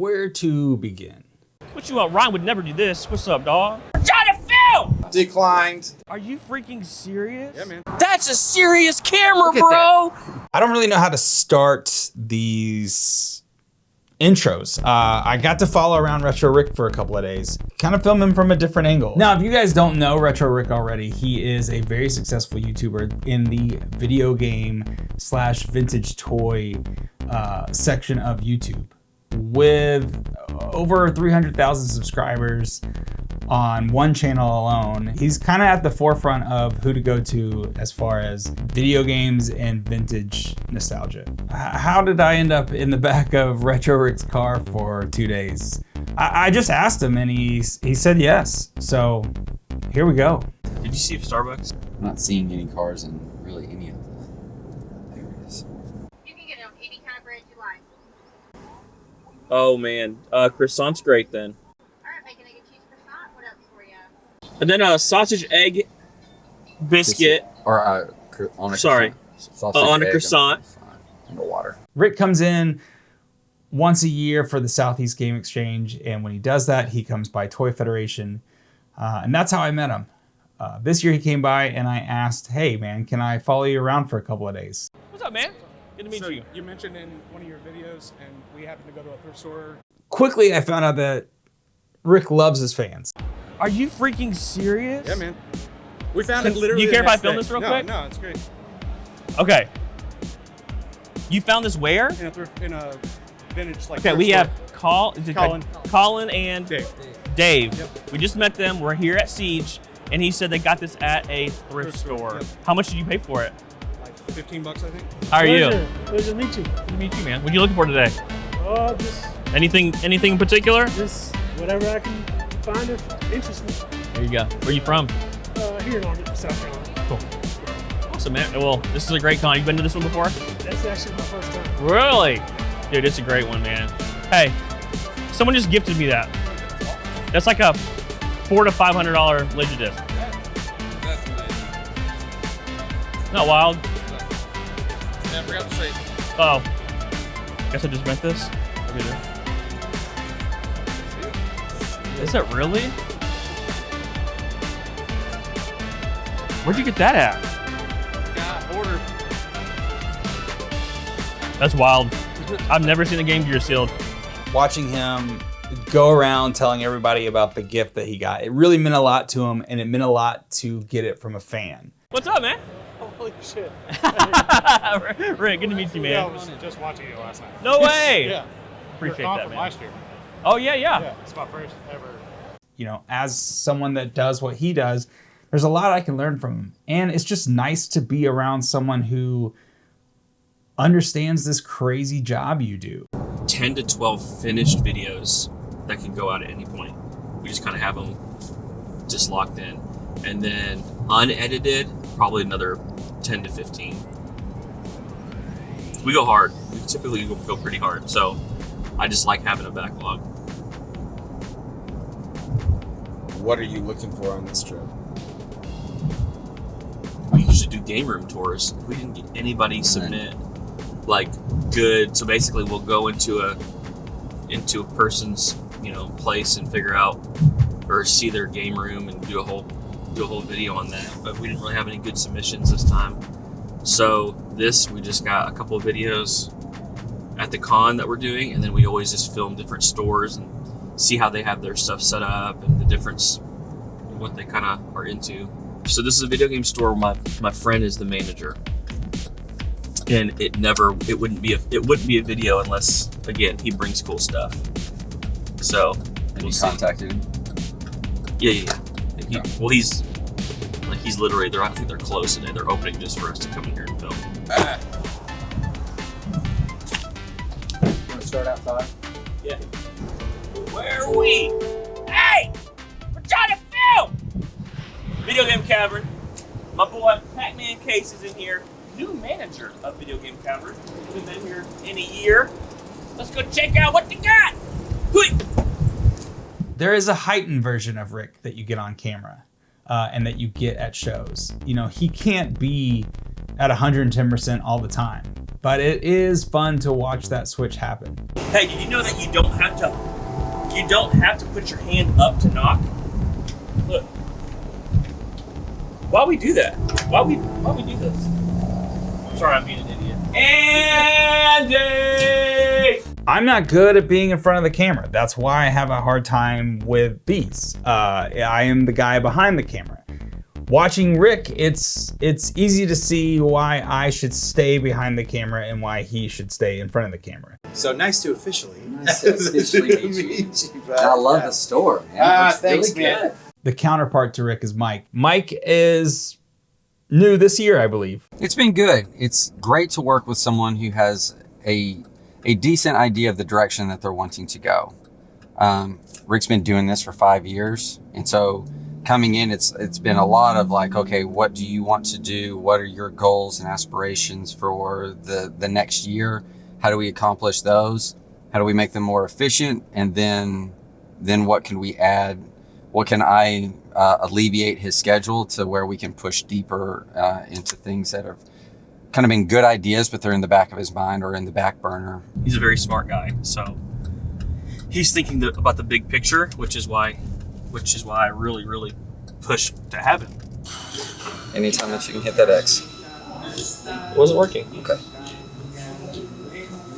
where to begin? What you want? Ryan would never do this. What's up, dog? I'm trying to film! Declined. Are you freaking serious? Yeah, man. That's a serious camera, bro! I don't really know how to start these intros. I got to follow around Retro Rick for a couple of days, kind of film him from a different angle. Now, if you guys don't know Retro Rick already, he is a very successful YouTuber in the video game / vintage toy section of YouTube, with over 300,000 subscribers on one channel alone. He's kind of at the forefront of who to go to as far as video games and vintage nostalgia. How did I end up in the back of Retro Rick's car for 2 days? I just asked him and he said yes. So here we go. Did you see Starbucks? I'm not seeing any cars in really any of the areas. You can get it on any kind of bread you like. Oh man, croissant's great then. Alright, bacon, egg, and cheese croissant. What else for you? And then sausage, egg, biscuit. Or on a Sorry, sausage, on a egg, croissant. and water. Rick comes in once a year for the Southeast Game Exchange, and when he does that, he comes by Toy Federation, and that's how I met him. This year he came by and I asked, hey man, can I follow you around for a couple of days? What's up, man? Good to meet you. You mentioned in one of your videos, and we happened to go to a thrift store. Quickly, I found out that Rick loves his fans. Are you freaking serious? Yeah, man. We found it literally. Do you care the if I next film day. this real no, quick? No, it's great. Okay. You found this where? In a vintage like. Okay, we thrift have Colin and store. Dave. Yep. We just met them. We're here at Siege, and he said they got this at a thrift store. Yep. How much did you pay for it? Like $15, I think. How are you? Pleasure to meet you. Good to meet you, man. What are you looking for today? Just Anything in particular? whatever I can find of interest me. There you go. Where are you from? Here in South Carolina. Cool. Awesome, man. Well, this is a great con. You been to this one before? That's actually my first time. Really? Dude, it's a great one, man. Hey, someone just gifted me that. That's like a $400 to $500 Legidisc. That's amazing. Not wild. Yeah, I forgot to say. Oh. Guess I just rent this. Okay, there. Is it really? Where'd you get that at? Got ordered. That's wild. I've never seen a Game Gear sealed. Watching him go around telling everybody about the gift that he got, it really meant a lot to him, and it meant a lot to get it from a fan. What's up, man? Holy shit. Rick, good to meet you, man. Yeah, I was just watching you last night. No way. Yeah. Appreciate Your con that, from man. last year. Oh, yeah. Yeah, it's my first ever. You know, as someone that does what he does, there's a lot I can learn from him. And it's just nice to be around someone who understands this crazy job you do. 10 to 12 finished videos that can go out at any point. We just kind of have them just locked in. And then unedited, probably another 10 to 15. We go hard. We typically go pretty hard. So I just like having a backlog. What are you looking for on this trip? We usually do game room tours. We didn't get anybody submit like good. So basically we'll go into a person's, place and figure out or see their game room and do a whole video on that. But we didn't really have any good submissions this time. So we just got a couple of videos at the con that we're doing, and then we always just film different stores and see how they have their stuff set up and the difference in what they kind of are into. So this is a video game store where my friend is the manager, and it wouldn't be a video unless, again, he brings cool stuff. So And you contacted him? yeah. And he's literally I think they're closed today. They're opening just for us to come in here and film. Want to start outside? Yeah. Where are we? Hey! We're trying to film! Video Game Cavern. My boy Pac-Man Case is in here. New manager of Video Game Cavern. We've been here in a year. Let's go check out what they got! Hui! There is a heightened version of Rick that you get on camera and that you get at shows. You know, he can't be at 110% all the time. But it is fun to watch that switch happen. Hey, did you know that you don't have to put your hand up to knock? Look. Why we do that? Why we do this? I'm sorry, I'm being an idiot. Andy! I'm not good at being in front of the camera. That's why I have a hard time with these. I am the guy behind the camera. Watching Rick, it's easy to see why I should stay behind the camera and why he should stay in front of the camera. So nice to officially meet you, bud. I love the store, man. Thanks, really man. good. The counterpart to Rick is Mike. Mike is new this year, I believe. It's been good. It's great to work with someone who has a decent idea of the direction that they're wanting to go. Rick's been doing this for 5 years, and so coming in, it's been a lot of like, okay, what do you want to do? What are your goals and aspirations for the next year? How do we accomplish those? How do we make them more efficient? And then what can we add? What can I alleviate his schedule to where we can push deeper into things that have kind of been good ideas, but they're in the back of his mind or in the back burner. He's a very smart guy, so he's thinking about the big picture, which is why I really, really push to have him. Anytime that you can hit that X. It wasn't working. Okay.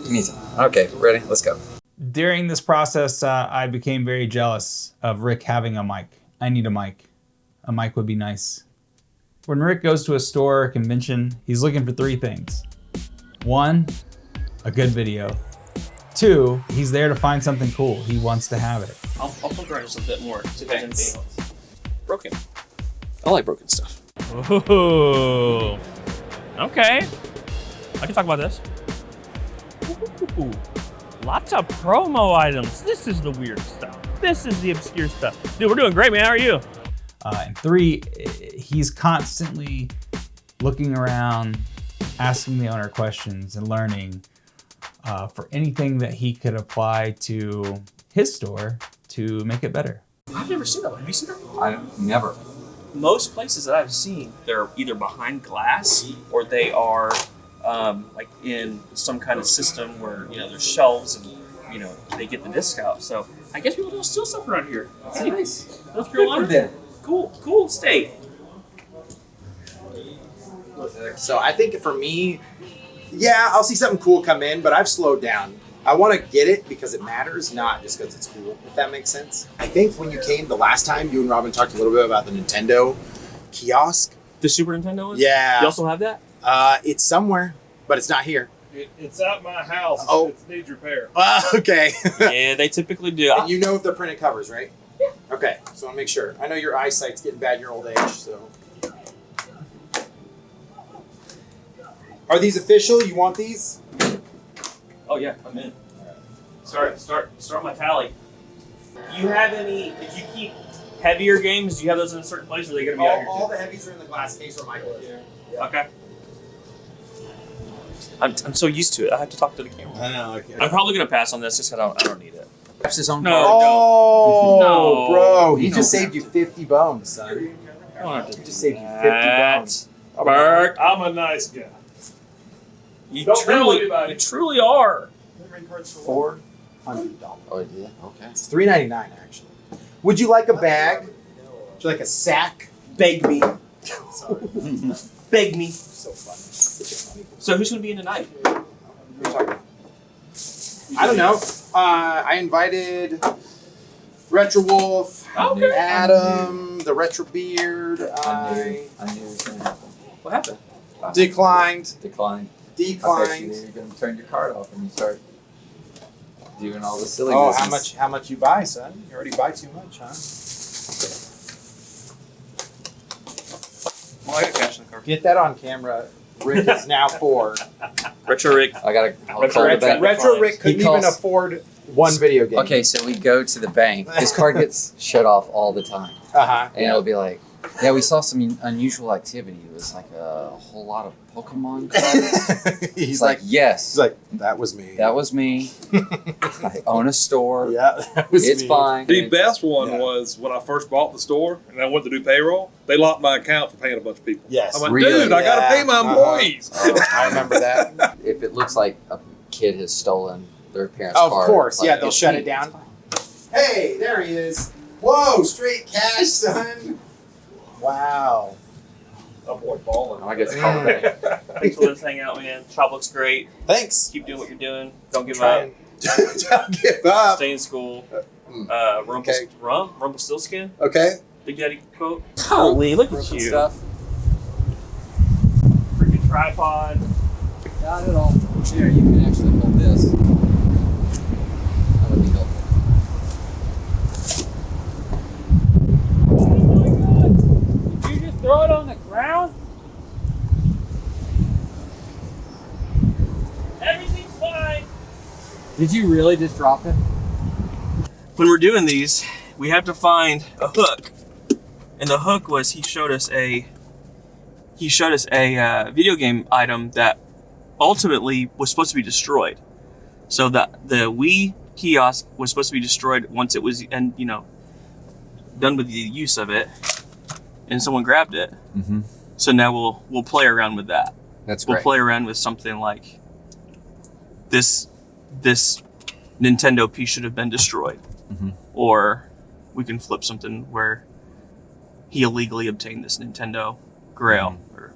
Anytime. Okay, ready? Let's go. During this process, I became very jealous of Rick having a mic. I need a mic. A mic would be nice. When Rick goes to a store or convention, he's looking for 3 things. 1, a good video. 2, he's there to find something cool. He wants to have it. I'll poke around just a bit more. See if there's anything else. Broken. I like broken stuff. Ooh. Okay. I can talk about this. Ooh. Lots of promo items. This is the weird stuff. This is the obscure stuff. Dude, we're doing great, man. How are you? And 3, he's constantly looking around, asking the owner questions and learning for anything that he could apply to his store to make it better. I've never seen that one. Have you seen that one? I never. Most places that I've seen, they're either behind glass or they are like in some kind of system where, there's shelves and, they get the disc out. So I guess people don't steal stuff around here. That's nice. North Carolina. Cool state. So I think for me, yeah, I'll see something cool come in, but I've slowed down. I want to get it because it matters, not just because it's cool, if that makes sense. I think when you came the last time, you and Robin talked a little bit about the Nintendo kiosk. The Super Nintendo one? Yeah. You also have that? It's somewhere, but it's not here. It's at my house. Oh. It needs repair. Okay. Yeah, they typically do. And you know if they're printed covers, right? Yeah. Okay, so I want to make sure. I know your eyesight's getting bad in your old age, so. Are these official? You want these? Oh yeah, I'm in. Start my tally. Do you have any? If you keep heavier games, do you have those in a certain place, or are they going to be out here? All the heavies are in the glass case or Michael. Yeah. Okay. I'm so used to it. I have to talk to the camera. I know. Okay. I'm probably going to pass on this just because I don't need it. That's his own No. card. Oh, No. bro. He No. just saved you 50 bones, son. I don't have to He just saved you 50 bones. Bert, I'm a nice guy. you Don't tell truly anybody. are. $400. Oh, yeah? Okay. It's $3.99 actually. Would you like a bag? Would you like a sack? Beg me. Beg me. So funny. Such a funny boy. So who's going to be in tonight? Who are you talking about? I don't know. I invited Retro Wolf, Okay. Adam, the Retro Beard. I knew I it was going to happen. What happened? declined. Decline. I bet you Declined. you're going to turn your card off and you start doing all the silly Oh, business. how much you buy, son? You already buy too much, huh? Well, I got cash in the car. Get that on camera. Rick is now 4. Retro Rick. I got to call the Retro bank. Retro Rick couldn't He calls- even afford one video game. Okay, so we go to the bank. His card gets shut off all the time. Uh-huh. And it'll be like, Yeah, we saw some unusual activity. It was like a whole lot of Pokemon cards. He's like, yes. He's like, that was me. That was me. I own a store. Yeah, that was It's me. fine. The best one was when I first bought the store and I went to do payroll. They locked my account for paying a bunch of people. Yes. I'm like, Really? dude, I got to pay my employees. I remember that. If it looks like a kid has stolen their parents' Of card, course, like, yeah, they'll it's shut me. it down. Hey, there he is. Whoa, straight cash, son. Wow. Oh boy, balling. I guess call it a day. Thanks for letting us hang out, man. Shop looks great. Thanks. Keep doing what you're doing. Don't give up. Don't give up. Stay in school. Okay. Rumpelstiltskin. Okay. Big Daddy quote. Holy, look at you. Stuff. Freaking tripod. Got it all. Here, you can actually hold this. That'll be helpful. Did you just throw it on the ground? Everything's fine. Did you really just drop it? When we're doing these, we have to find a hook. And the hook was he showed us a video game item that ultimately was supposed to be destroyed. So the Wii kiosk was supposed to be destroyed once it was done with the use of it, and someone grabbed it. Mm-hmm. So now we'll play around with that. That's We'll great. play around with something like this Nintendo piece should have been destroyed. Mm-hmm. Or we can flip something where he illegally obtained this Nintendo Grail or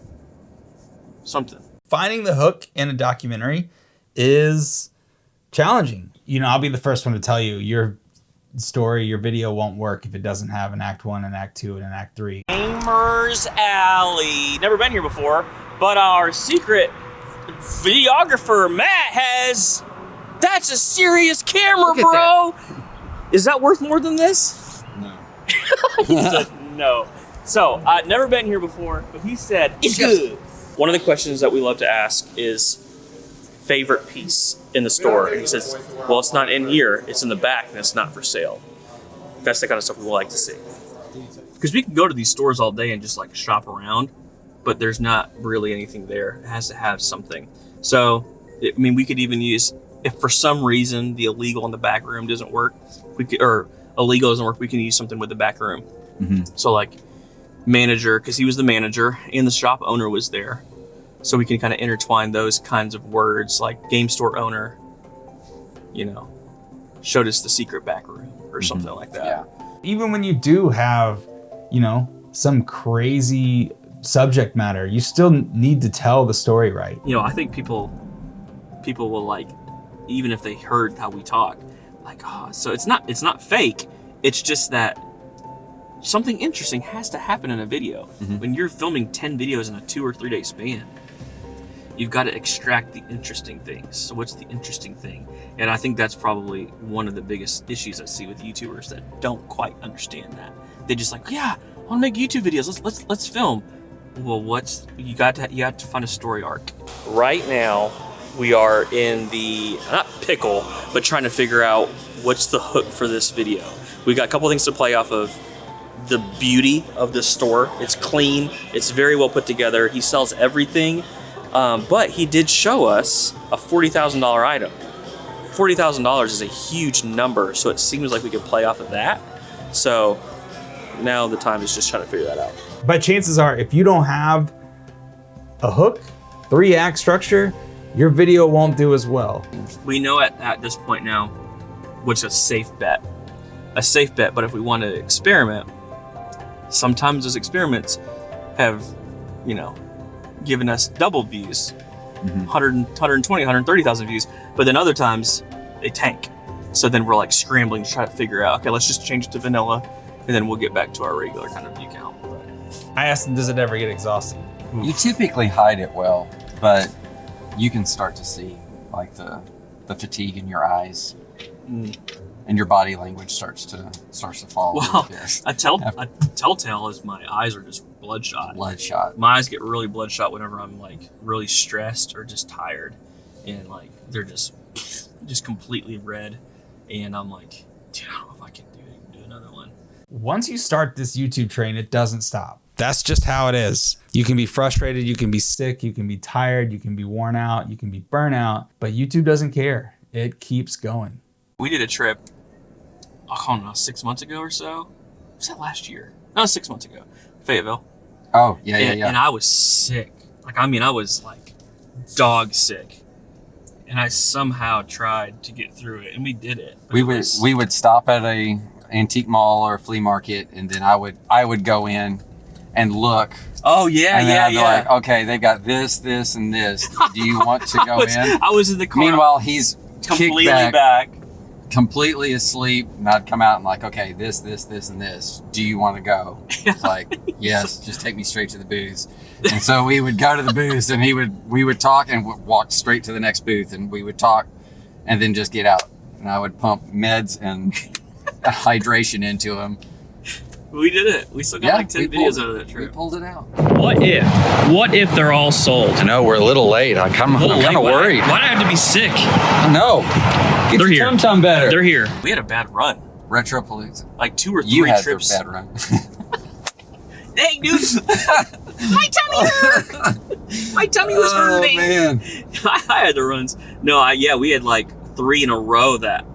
something. Finding the hook in a documentary is challenging. I'll be the first one to tell you your story, your video won't work if it doesn't have an Act 1, an Act 2, and an Act 3. Gamers Alley. Never been here before, but our secret videographer, Matt, has... That's a serious camera, bro! Is that worth more than this? No. He said no. So, I've never been here before, but he said it's good. One of the questions that we love to ask is favorite piece in the store. And he says, well, it's not in here, it's in the back, and it's not for sale. That's the kind of stuff we like to see. Because we can go to these stores all day and just like shop around, but there's not really anything there. It has to have something. So, we could even use, if for some reason the illegal in the back room doesn't work, illegal doesn't work, we can use something with the back room. Mm-hmm. So like manager, because he was the manager and the shop owner was there. So we can kind of intertwine those kinds of words, like game store owner, showed us the secret back room or something like that. Yeah. Even when you do have, some crazy subject matter, you still need to tell the story right. I think people will like, even if they heard how we talk, like, so it's not fake. It's just that something interesting has to happen in a video. Mm-hmm. When you're filming 10 videos in a 2 or 3 day span, you've got to extract the interesting things. So what's the interesting thing? And I think that's probably one of the biggest issues I see with YouTubers that don't quite understand that. They just like, yeah, I want to make YouTube videos. Let's film. Well, you have to find a story arc. Right now, we are in the, not pickle, but trying to figure out what's the hook for this video. We got a couple things to play off of. The beauty of this store. It's clean. It's very well put together. He sells everything. But he did show us a $40,000 item. $40,000 is a huge number, so it seems like we could play off of that. So now the time is just trying to figure that out. But chances are, if you don't have a hook, 3-act structure, your video won't do as well. We know at this point now what's a safe bet. A safe bet, but if we want to experiment, sometimes those experiments have, given us double views, 120, 130,000 views, but then other times they tank. So then we're like scrambling to try to figure out, okay, let's just change it to vanilla, and then we'll get back to our regular kind of view count. But I asked him, does it ever get exhausting? You typically hide it well, but you can start to see like the fatigue in your eyes, and your body language starts to fall. Well, a bit. a telltale is my eyes are just bloodshot. My eyes get really bloodshot whenever I'm like really stressed or just tired, and like they're just completely red, and I'm like, dude, I don't know if I can do another one. Once you start this YouTube train, it doesn't stop. That's just how it is. You can be frustrated, you can be sick, you can be tired, you can be worn out, you can be burnt out, but YouTube doesn't care. It keeps going. We did a trip, I don't know, 6 months ago or so. Was that last year? No, 6 months ago. Fayetteville. Oh, yeah. And I was sick. I was like dog sick. And I somehow tried to get through it, and we did it. We would stop at a antique mall or a flea market, and then I would go in and look. Oh yeah, and then I'd be yeah. like, okay, they've got this, and this. Do you want to go in? I was in the car. Meanwhile, he's completely kicked back, completely asleep, and I'd come out and like, okay, this, and this. Do you want to go? It's like, yes, just take me straight to the booth. And so we would go to the booth, and we would talk and walk straight to the next booth, and we would talk, and then just get out. And I would pump meds and hydration into him. We did it. We still got like 10 videos out of that trip. We pulled it out. What if they're all sold? I know we're a little late. I'm kind of worried. Why'd I have to be sick? No. Get They're your here. tum better. They're here. We had a bad run. Retropalooza. Like 2 or 3 You had trips. a bad run. Dang, dude. My tummy hurt. My tummy was hurting. Oh, man. I had the runs. No, we had like 3 in a row that,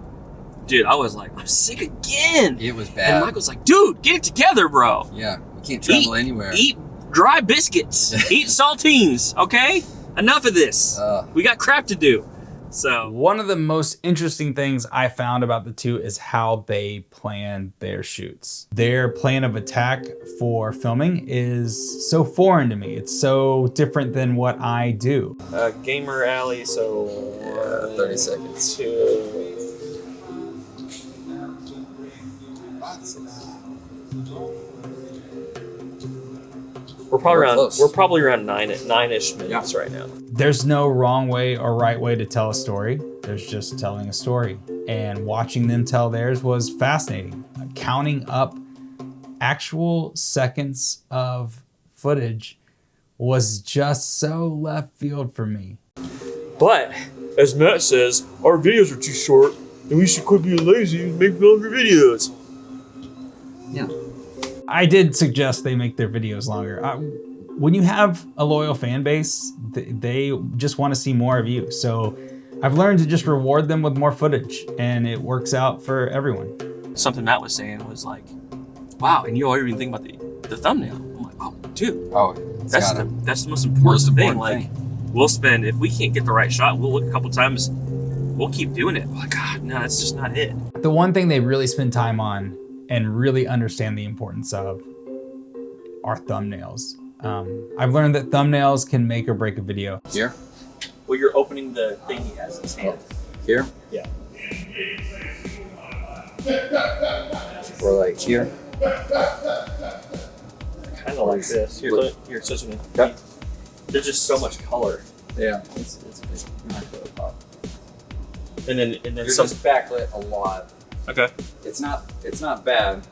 dude, I was like, I'm sick again. It was bad. And Michael's like, dude, get it together, bro. Yeah, we can't travel anywhere. Eat dry biscuits. Eat saltines, okay? Enough of this. We got crap to do. So one of the most interesting things I found about the two is how they plan their shoots. Their plan of attack for filming is so foreign to me. It's so different than what I do. Gamer Alley, so 30 seconds. 2. We're probably around 9-ish minutes right now. There's no wrong way or right way to tell a story. There's just telling a story. And watching them tell theirs was fascinating. Counting up actual seconds of footage was just so left field for me. But as Matt says, our videos are too short, and we should quit being lazy and make longer videos. Yeah. I did suggest they make their videos longer. When you have a loyal fan base, they just want to see more of you. So I've learned to just reward them with more footage, and it works out for everyone. Something Matt was saying was like, wow, and you all even think about the thumbnail. I'm like, oh, dude. Oh, that's the most important thing. Like, we'll spend, if we can't get the right shot, we'll look a couple times, we'll keep doing it. We're like, God, no, that's just not it. The one thing they really spend time on and really understand the importance of are thumbnails. I've learned that thumbnails can make or break a video. Here? Well, you're opening the thing he has in his hand. Here? Yeah. Or like here? Kind of like this. Here, so it's Okay. There's just so much color. Yeah. It's a big And then You're some. just backlit a lot. Okay. It's not bad,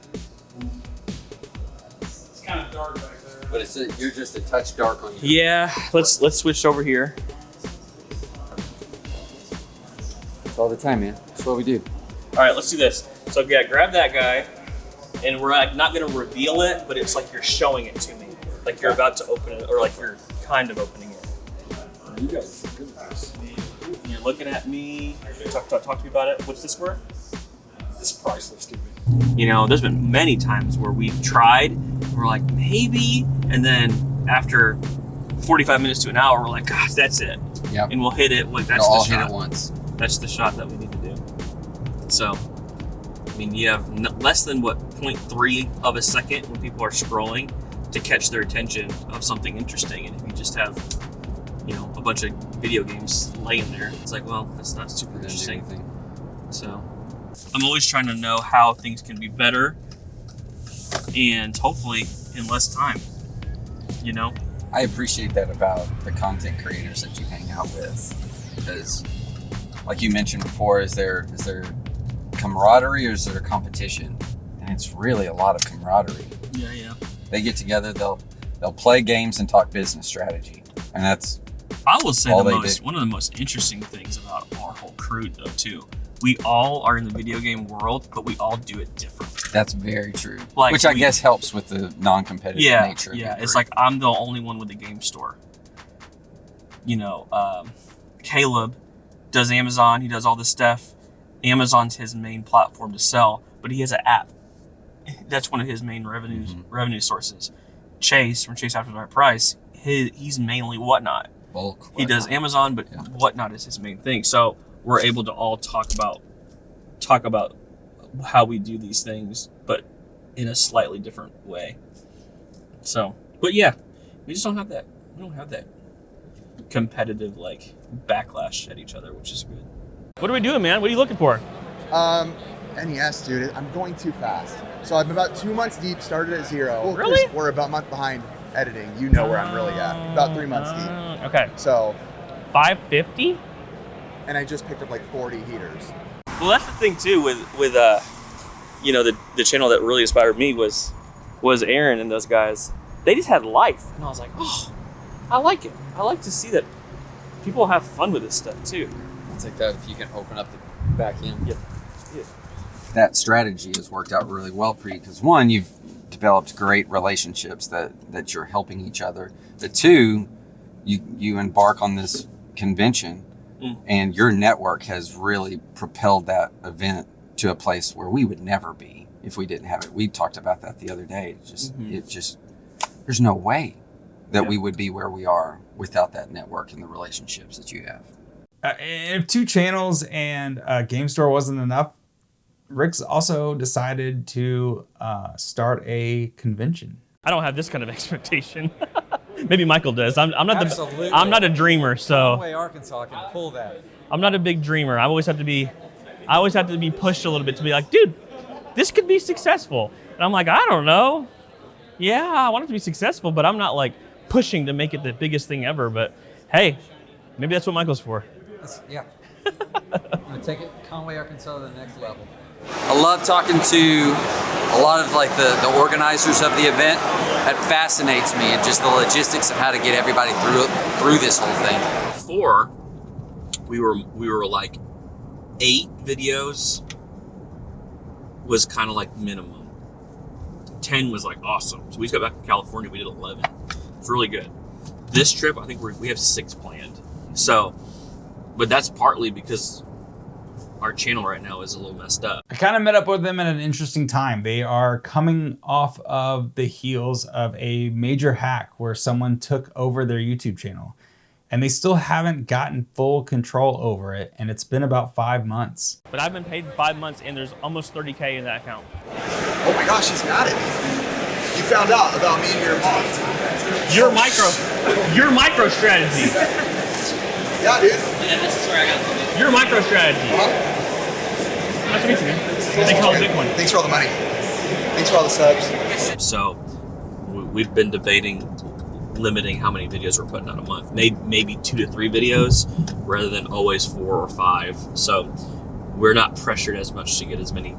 It's kind of dark back there. but you're just a touch dark on you. Yeah. Let's switch over here. It's all the time, man. That's what we do. All right, let's do this. So yeah, grab that guy, and we're like not gonna reveal it, but it's like you're showing it to me, like you're about to open it, or like you're kind of opening it. You guys are good at this. And you're looking at me. Talk to me about it. What's this worth? This is priceless to me. You know, there's been many times where we've tried, we're like maybe, and then after 45 minutes to an hour, we're like, gosh, that's it. Yep. And we'll hit it. Like that's They'll all the shot. hit it once. That's the shot that we need to do. So, I mean, you have less than 0.3 of a second when people are scrolling to catch their attention of something interesting, and if you just have, you know, a bunch of video games laying there, it's like, well, that's not super interesting. So, I'm always trying to know how things can be better, and hopefully in less time. You know. I appreciate that about the content creators that you hang out with, because, like you mentioned before, is there camaraderie or is there competition? And it's really a lot of camaraderie. Yeah. They get together, they'll play games and talk business strategy, and that's I will say all one they of the most interesting things about our whole crew, though, too, we all are in the video game world, but we all do it differently. That's very true. Like, which I guess helps with the non-competitive nature of Yeah, the it's group. like I'm the only one with a game store. You know, Caleb does Amazon. He does all this stuff. Amazon's his main platform to sell, but he has an app. That's one of his main revenue sources. Chase from Chase After the Right Price, he's mainly Whatnot. Bulk. He does Amazon, but Whatnot is his main thing. So we're able to all talk about how we do these things, but in a slightly different way. So, but yeah, we just don't have that. We don't have that competitive like backlash at each other, which is good. What are we doing, man? What are you looking for? NES, dude. I'm going too fast. So I'm about 2 months deep, started at 0. Well, Really? We're about a month behind editing. You know where I'm really at. About 3 months deep. Okay. So, 550? and I just picked up like 40 heaters. Well, that's the thing too with you know, the channel that really inspired me was Aaron and those guys. They just had life, and I was like, oh, I like it. I like to see that people have fun with this stuff too. It's like that if you can open up the back end. Yep. That strategy has worked out really well for you because one, you've developed great relationships that you're helping each other. But two, you embark on this convention and your network has really propelled that event to a place where we would never be if we didn't have it. We talked about that the other day. It just there's no way that we would be where we are without that network and the relationships that you have. If 2 channels and a game store wasn't enough, Rick's also decided to start a convention. I don't have this kind of expectation. Maybe Michael does. I'm not a dreamer, so Conway, Arkansas can pull that. I'm not a big dreamer. I always have to be pushed a little bit to be like, dude, this could be successful. And I'm like, I don't know. Yeah, I want it to be successful, but I'm not like pushing to make it the biggest thing ever. But hey, maybe that's what Michael's for. Yeah. I'm going to take it Conway, Arkansas to the next level. I love talking to a lot of like the organizers of the event. That fascinates me, and just the logistics of how to get everybody through this whole thing. Before, we were like 8 videos was kind of like minimum. 10 was like awesome. So we just got back to California. We did 11. It's really good. This trip, I think we have 6 planned. So, but that's partly because our channel right now is a little messed up. I kind of met up with them at an interesting time. They are coming off of the heels of a major hack where someone took over their YouTube channel, and they still haven't gotten full control over it, and it's been about 5 months. But I've been paid 5 months, and there's almost 30K in that account. Oh my gosh, he's got it. You found out about me and your mom. Your micro strategy. Yeah, dude. Your micro strategy. Nice to meet you, man. Thanks for all the Bitcoin. Thanks for all the money. Thanks for all the subs. So we've been debating limiting how many videos we're putting out a month. Maybe 2 to 3 videos rather than always 4 or 5. So we're not pressured as much to get as many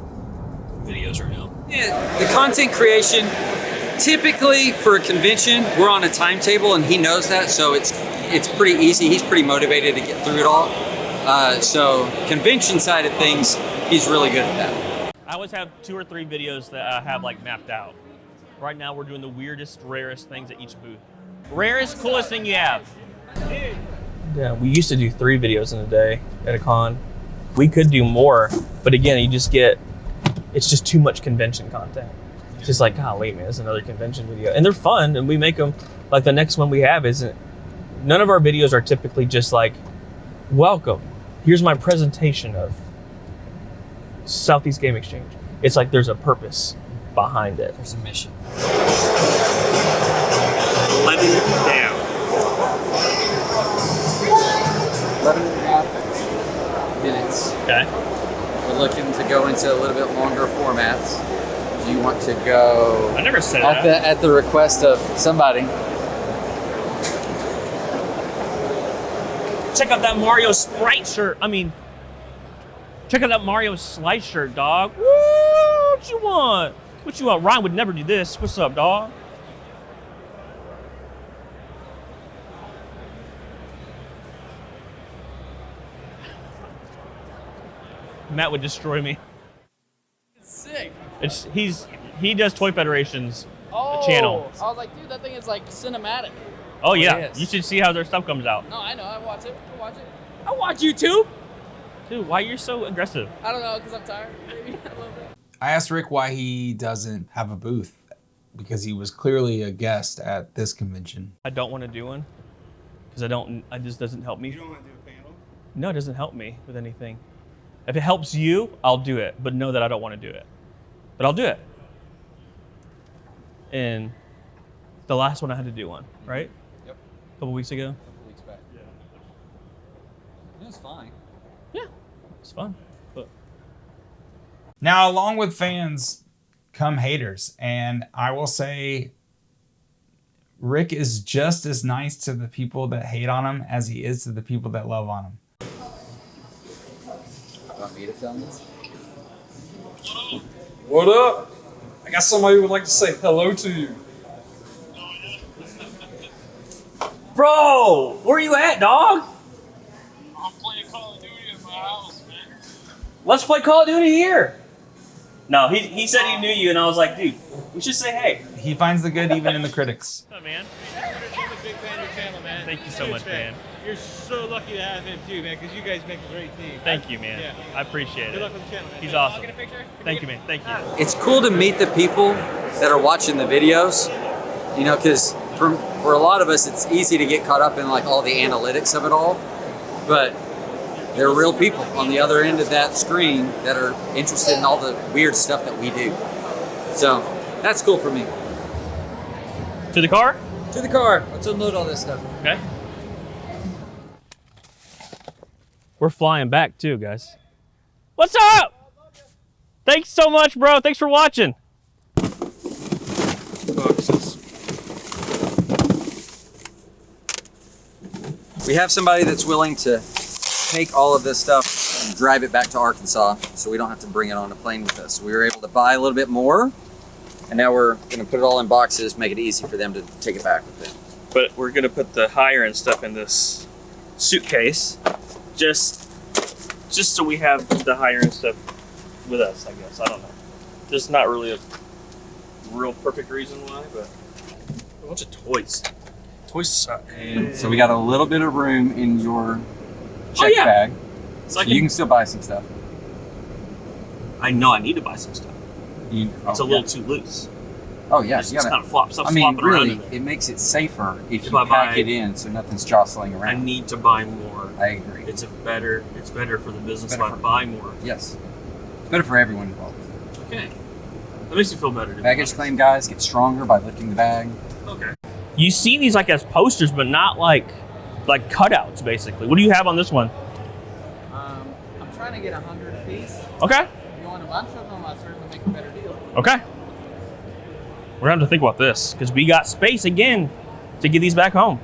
videos right now. Yeah, the content creation, typically for a convention, we're on a timetable and he knows that, so it's pretty easy. He's pretty motivated to get through it all. So convention side of things, he's really good at that. I always have 2 or 3 videos that I have like mapped out. Right now we're doing the weirdest, rarest things at each booth. Rarest, coolest thing you have. Yeah, we used to do 3 videos in a day at a con. We could do more, but again, it's just too much convention content. It's just like, golly, man, it's another convention video. And they're fun, and we make them, like the next one we have none of our videos are typically just like, welcome, here's my presentation of Southeast Game Exchange. It's like there's a purpose behind it. There's a mission. 11 down. 11.5 minutes. Okay. We're looking to go into a little bit longer formats. Do you want to go I never said that. at the request of somebody? Check out that Mario Sprite shirt. Check out that Mario Slice shirt, dog. Woo! What you want? What you want? Ryan would never do this. What's up, dog? Matt would destroy me. It's sick. He does Toy Federation's channel. I was like, dude, that thing is like cinematic. Oh yeah, Yes. you should see how their stuff comes out. No, I know. I watch it. I watch YouTube. Dude, why are you so aggressive? I don't know, because I'm tired. Maybe a little bit. I asked Rick why he doesn't have a booth because he was clearly a guest at this convention. I don't want to do one because it just doesn't help me. You don't want to do a panel? No, it doesn't help me with anything. If it helps you, I'll do it, but know that I don't want to do it. But I'll do it. And the last one I had to do one, right? Yep. A couple weeks ago. A couple weeks back. Yeah. It was fine. Yeah, it's fun. But Now, along with fans come haters, and I will say Rick is just as nice to the people that hate on him as he is to the people that love on him. Want me to film this? What up? I got somebody who would like to say hello to you. bro, where you at, dog? I'm playing Call of Duty at my house, man. Let's play Call of Duty here. No, he said he knew you, and I was like, dude, we should say hey. He finds the good even in the critics. What's up, man? I'm a big fan of your channel, man. Thank you so much, man. You're so lucky to have him too, man, because you guys make a great team. Thank you, man. Yeah. I appreciate it. Good luck with the channel, man. He's I'll awesome. get a picture? Thank you, man. Thank you. It's cool to meet the people that are watching the videos, you know, because for a lot of us, it's easy to get caught up in like all the analytics of it all, but there are real people on the other end of that screen that are interested in all the weird stuff that we do. So that's cool for me. To the car? To the car. Let's unload all this stuff. Okay. We're flying back too, guys. What's up? Thanks so much, bro. Thanks for watching. We have somebody that's willing to take all of this stuff and drive it back to Arkansas so we don't have to bring it on a plane with us. We were able to buy a little bit more, and now we're going to put it all in boxes, make it easy for them to take it back with them. But we're gonna put the higher end stuff in this suitcase, just so we have the higher end stuff with us, I guess. I don't know. There's not really a real perfect reason why, but a bunch of toys. Toys suck. So we got a little bit of room in your check bag, so you can still buy some stuff. I know I need to buy some stuff. It's a little too loose. Oh yeah, It's kind of flopping really, around in there. it makes it safer if you I pack buy- it in so nothing's jostling I around. need to buy more. I agree. It's better for the business if better I for- buy more. Yes, it's better for everyone involved. Okay. That makes me feel better. Baggage claim guys get stronger by lifting the bag. Okay. You see these like as posters, but not like cutouts, basically. What do you have on this one? I'm trying to get 100 a piece. Okay. If you want a bunch of them, I'll certainly make a better deal. Okay. We're gonna have to think about this because we got space again to get these back home.